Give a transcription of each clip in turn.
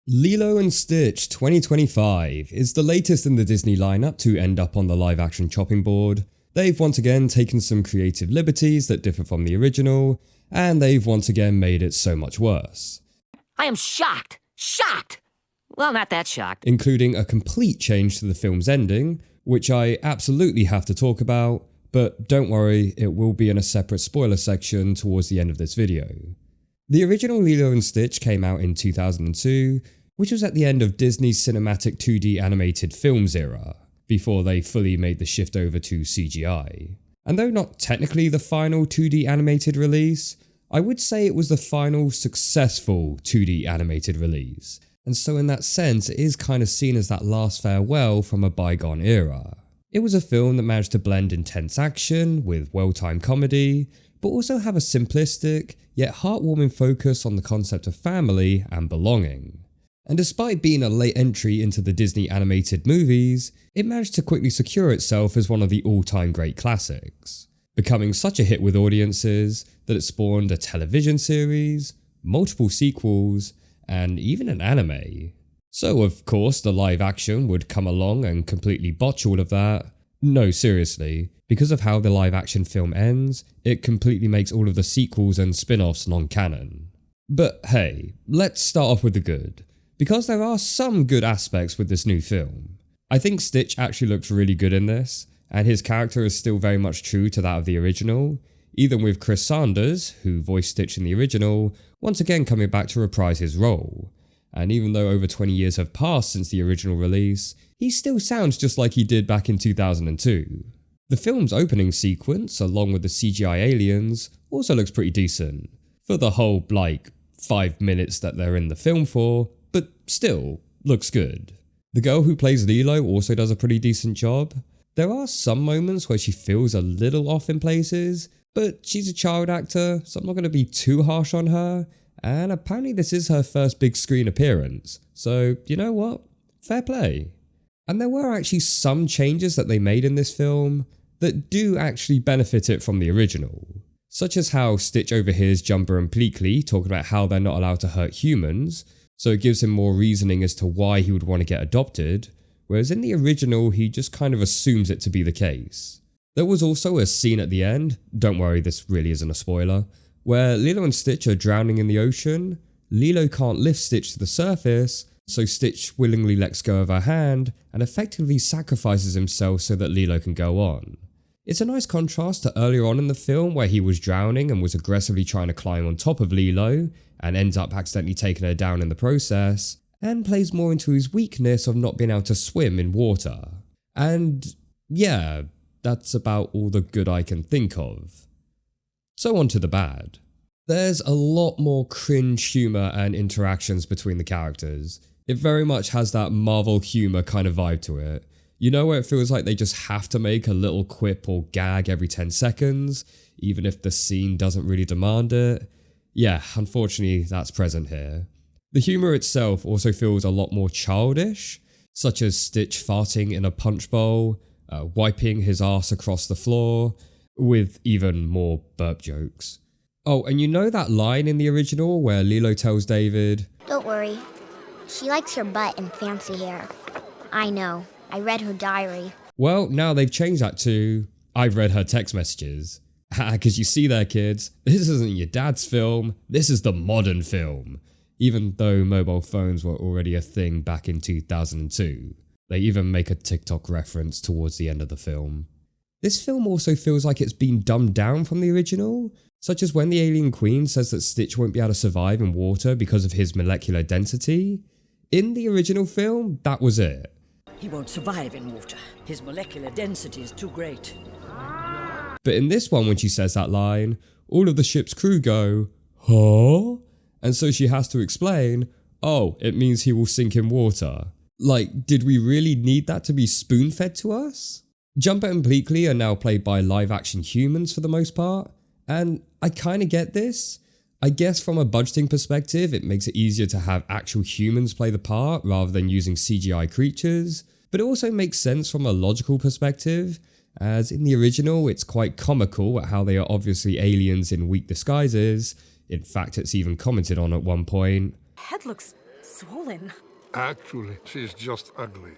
Lilo and Stitch 2025 is the latest in the Disney lineup to end up on the live-action chopping board. They've once again taken some creative liberties that differ from the original, and they've once again made it so much worse. I am shocked! Shocked! Well, not that shocked. Including a complete change to the film's ending, which I absolutely have to talk about, but don't worry, it will be in a separate spoiler section towards the end of this video. The original Lilo and Stitch came out in 2002, which was at the end of Disney's cinematic 2D animated films era, before they fully made the shift over to CGI. And though not technically the final 2D animated release, I would say it was the final successful 2D animated release, and so in that sense it is kind of seen as that last farewell from a bygone era. It was a film that managed to blend intense action with well-timed comedy, but also have a simplistic, yet heartwarming focus on the concept of family and belonging. And despite being a late entry into the Disney animated movies, it managed to quickly secure itself as one of the all-time great classics, becoming such a hit with audiences that it spawned a television series, multiple sequels, and even an anime. So of course the live action would come along and completely botch all of that. No, seriously, because of how the live action film ends, it completely makes all of the sequels and spin-offs non-canon. But hey, let's start off with the good, because there are some good aspects with this new film. I think Stitch actually looks really good in this, and his character is still very much true to that of the original, even with Chris Sanders, who voiced Stitch in the original, once again coming back to reprise his role. And even though over 20 years have passed since the original release, he still sounds just like he did back in 2002. The film's opening sequence, along with the CGI aliens, also looks pretty decent, for the whole, 5 minutes that they're in the film for, but still, looks good. The girl who plays Lilo also does a pretty decent job. There are some moments where she feels a little off in places, but she's a child actor, so I'm not going to be too harsh on her, and apparently this is her first big screen appearance, so you know what? Fair play. And there were actually some changes that they made in this film that do actually benefit it from the original, such as how Stitch overhears Jumper and Pleakley talking about how they're not allowed to hurt humans, so it gives him more reasoning as to why he would want to get adopted, whereas in the original he just kind of assumes it to be the case. There was also a scene at the end, don't worry this really isn't a spoiler, where Lilo and Stitch are drowning in the ocean. Lilo can't lift Stitch to the surface, so Stitch willingly lets go of her hand and effectively sacrifices himself so that Lilo can go on. It's a nice contrast to earlier on in the film where he was drowning and was aggressively trying to climb on top of Lilo and ends up accidentally taking her down in the process, and plays more into his weakness of not being able to swim in water. And yeah, that's about all the good I can think of. So on to the bad. There's a lot more cringe humour and interactions between the characters. It very much has that Marvel humour kind of vibe to it. You know, where it feels like they just have to make a little quip or gag every 10 seconds, even if the scene doesn't really demand it? Yeah, unfortunately that's present here. The humour itself also feels a lot more childish, such as Stitch farting in a punch bowl, wiping his ass across the floor, with even more burp jokes. Oh, and you know that line in the original where Lilo tells David, "Don't worry, she likes your butt and fancy hair. I know, I read her diary." Well, now they've changed that to, "I've read her text messages." Because you see there, kids, this isn't your dad's film, this is the modern film. Even though mobile phones were already a thing back in 2002. They even make a TikTok reference towards the end of the film. This film also feels like it's been dumbed down from the original, such as when the alien queen says that Stitch won't be able to survive in water because of his molecular density. In the original film, that was it. He won't survive in water. His molecular density is too great. But in this one, when she says that line, all of the ship's crew go, "Huh?" And so she has to explain, "Oh, it means he will sink in water." Like, did we really need that to be spoon-fed to us? Jumper and Pleakley are now played by live-action humans for the most part, and I kinda get this. I guess from a budgeting perspective, it makes it easier to have actual humans play the part rather than using CGI creatures, but it also makes sense from a logical perspective, as in the original it's quite comical at how they are obviously aliens in weak disguises. In fact, it's even commented on at one point. Head looks swollen. Actually, she's just ugly.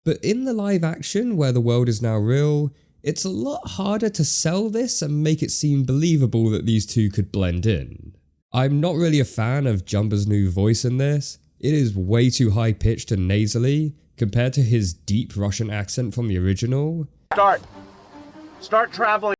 But in the live action, where the world is now real, it's a lot harder to sell this and make it seem believable that these two could blend in. I'm not really a fan of Jumba's new voice in this. It is way too high pitched and nasally compared to his deep Russian accent from the original. Start traveling.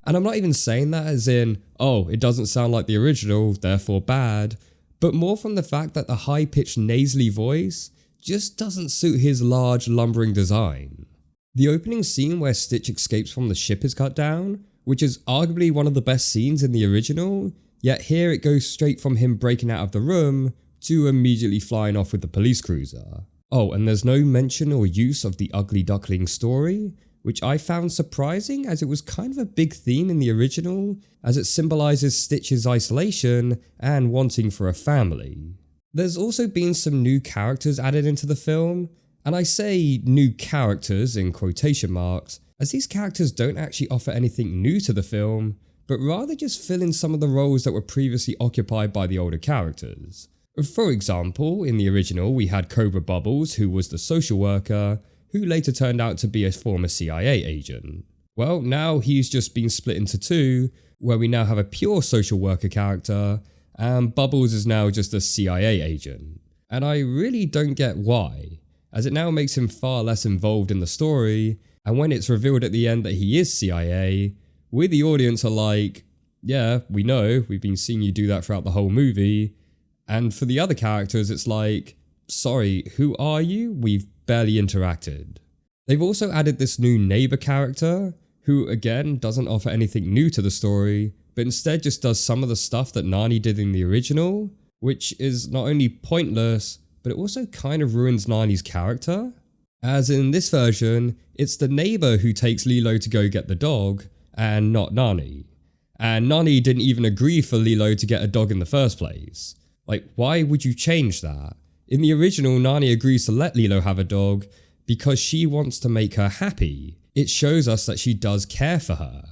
And I'm not even saying that as in, oh, it doesn't sound like the original, therefore bad, but more from the fact that the high-pitched nasally voice just doesn't suit his large, lumbering design. The opening scene where Stitch escapes from the ship is cut down, which is arguably one of the best scenes in the original, yet here it goes straight from him breaking out of the room to immediately flying off with the police cruiser. Oh, and there's no mention or use of the ugly duckling story, which I found surprising as it was kind of a big theme in the original, as it symbolises Stitch's isolation and wanting for a family. There's also been some new characters added into the film, and I say new characters in quotation marks, as these characters don't actually offer anything new to the film, but rather just fill in some of the roles that were previously occupied by the older characters. For example, in the original we had Cobra Bubbles, who was the social worker, who later turned out to be a former CIA agent. Well, now he's just been split into two, where we now have a pure social worker character, and Bubbles is now just a CIA agent. And I really don't get why, as it now makes him far less involved in the story, and when it's revealed at the end that he is CIA, we the audience are like, yeah, we know, we've been seeing you do that throughout the whole movie, and for the other characters it's like, sorry, who are you? We've barely interacted. They've also added this new neighbor character, who again doesn't offer anything new to the story, but instead just does some of the stuff that Nani did in the original, which is not only pointless, but it also kind of ruins Nani's character. As in this version, it's the neighbor who takes Lilo to go get the dog, and not Nani. And Nani didn't even agree for Lilo to get a dog in the first place. Like, why would you change that? In the original, Nani agrees to let Lilo have a dog because she wants to make her happy. It shows us that she does care for her.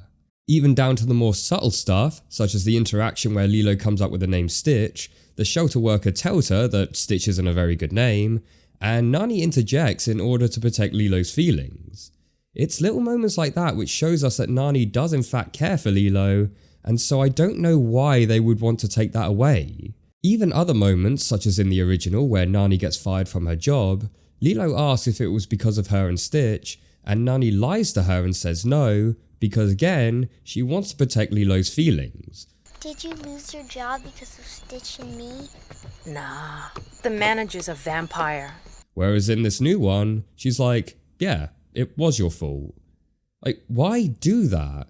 Even down to the more subtle stuff, such as the interaction where Lilo comes up with the name Stitch, the shelter worker tells her that Stitch isn't a very good name, and Nani interjects in order to protect Lilo's feelings. It's little moments like that which shows us that Nani does in fact care for Lilo, and so I don't know why they would want to take that away. Even other moments, such as in the original where Nani gets fired from her job, Lilo asks if it was because of her and Stitch, and Nani lies to her and says no, because again, she wants to protect Lilo's feelings. Did you lose your job because of Stitch and me? Nah, the manager's a vampire. Whereas in this new one, she's like, yeah, it was your fault. Like, why do that?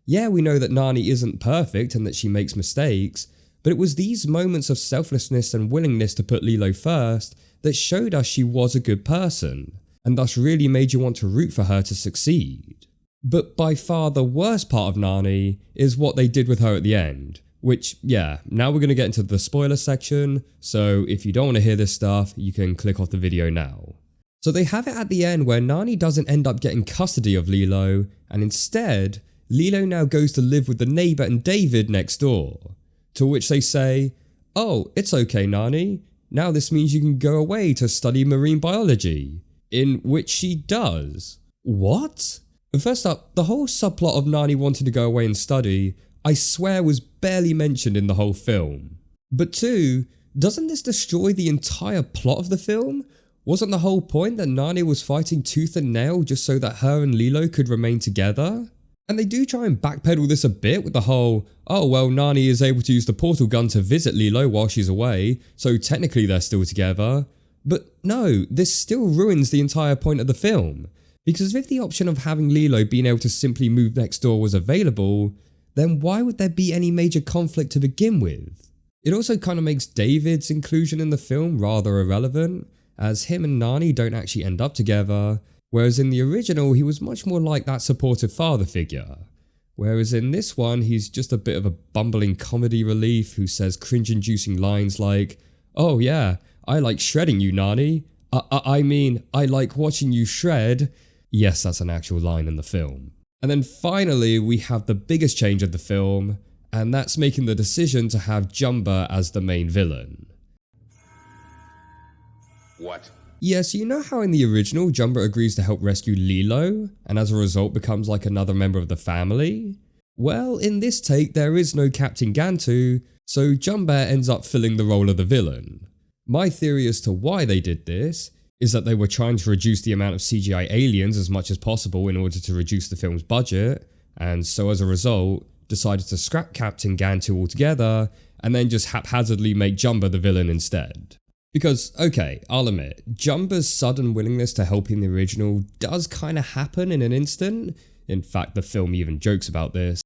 Yeah, we know that Nani isn't perfect and that she makes mistakes, but it was these moments of selflessness and willingness to put Lilo first that showed us she was a good person, and thus really made you want to root for her to succeed. But by far the worst part of Nani is what they did with her at the end, which, yeah, now we're going to get into the spoiler section, so if you don't want to hear this stuff, you can click off the video now. So they have it at the end where Nani doesn't end up getting custody of Lilo, and instead, Lilo now goes to live with the neighbour and David next door. To which they say, oh, it's okay, Nani. Now this means you can go away to study marine biology. In which she does. What? First up, the whole subplot of Nani wanting to go away and study, I swear was barely mentioned in the whole film. But two, doesn't this destroy the entire plot of the film? Wasn't the whole point that Nani was fighting tooth and nail just so that her and Lilo could remain together? And they do try and backpedal this a bit with the whole, oh well, Nani is able to use the portal gun to visit Lilo while she's away, so technically they're still together. But no, this still ruins the entire point of the film. Because if the option of having Lilo being able to simply move next door was available, then why would there be any major conflict to begin with? It also kind of makes David's inclusion in the film rather irrelevant, as him and Nani don't actually end up together, whereas in the original he was much more like that supportive father figure. Whereas in this one he's just a bit of a bumbling comedy relief who says cringe-inducing lines like, oh yeah, I like shredding you, Nani. I mean, I like watching you shred. Yes, that's an actual line in the film. And then finally, we have the biggest change of the film, and that's making the decision to have Jumba as the main villain. What? Yes, you know how in the original, Jumba agrees to help rescue Lilo, and as a result becomes like another member of the family? Well, in this take, there is no Captain Gantu, so Jumba ends up filling the role of the villain. My theory as to why they did this is that they were trying to reduce the amount of CGI aliens as much as possible in order to reduce the film's budget, and so as a result, decided to scrap Captain Gantu altogether and then just haphazardly make Jumba the villain instead. Because, okay, I'll admit, Jumba's sudden willingness to help in the original does kinda happen in an instant. In fact, the film even jokes about this.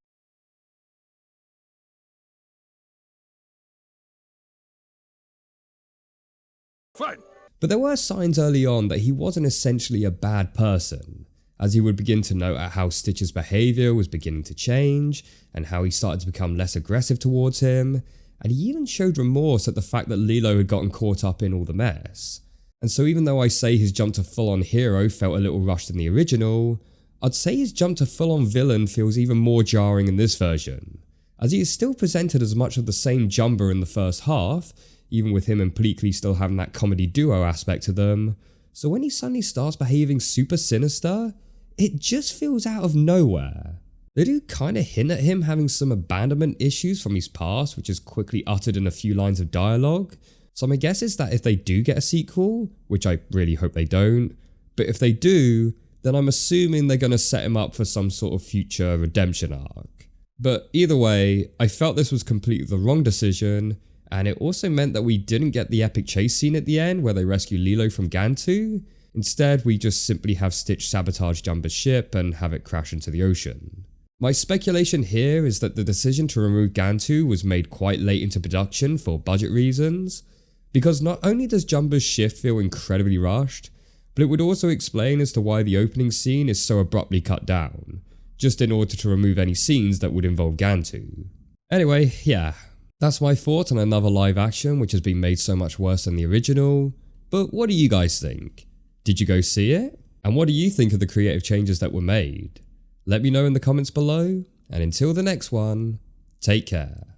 Fine. But there were signs early on that he wasn't essentially a bad person, as he would begin to note at how Stitch's behaviour was beginning to change, and how he started to become less aggressive towards him, and he even showed remorse at the fact that Lilo had gotten caught up in all the mess. And so even though I say his jump to full-on hero felt a little rushed in the original, I'd say his jump to full-on villain feels even more jarring in this version, as he is still presented as much of the same Jumba in the first half, even with him and Pleakley still having that comedy duo aspect to them, so when he suddenly starts behaving super sinister, it just feels out of nowhere. They do kinda hint at him having some abandonment issues from his past, which is quickly uttered in a few lines of dialogue, so my guess is that if they do get a sequel, which I really hope they don't, but if they do, then I'm assuming they're gonna set him up for some sort of future redemption arc. But either way, I felt this was completely the wrong decision, and it also meant that we didn't get the epic chase scene at the end where they rescue Lilo from Gantu. Instead, we just simply have Stitch sabotage Jumba's ship and have it crash into the ocean. My speculation here is that the decision to remove Gantu was made quite late into production for budget reasons, because not only does Jumba's shift feel incredibly rushed, but it would also explain as to why the opening scene is so abruptly cut down, just in order to remove any scenes that would involve Gantu. Anyway, yeah, that's my thought on another live action which has been made so much worse than the original, but what do you guys think? Did you go see it? And what do you think of the creative changes that were made? Let me know in the comments below, and until the next one, take care.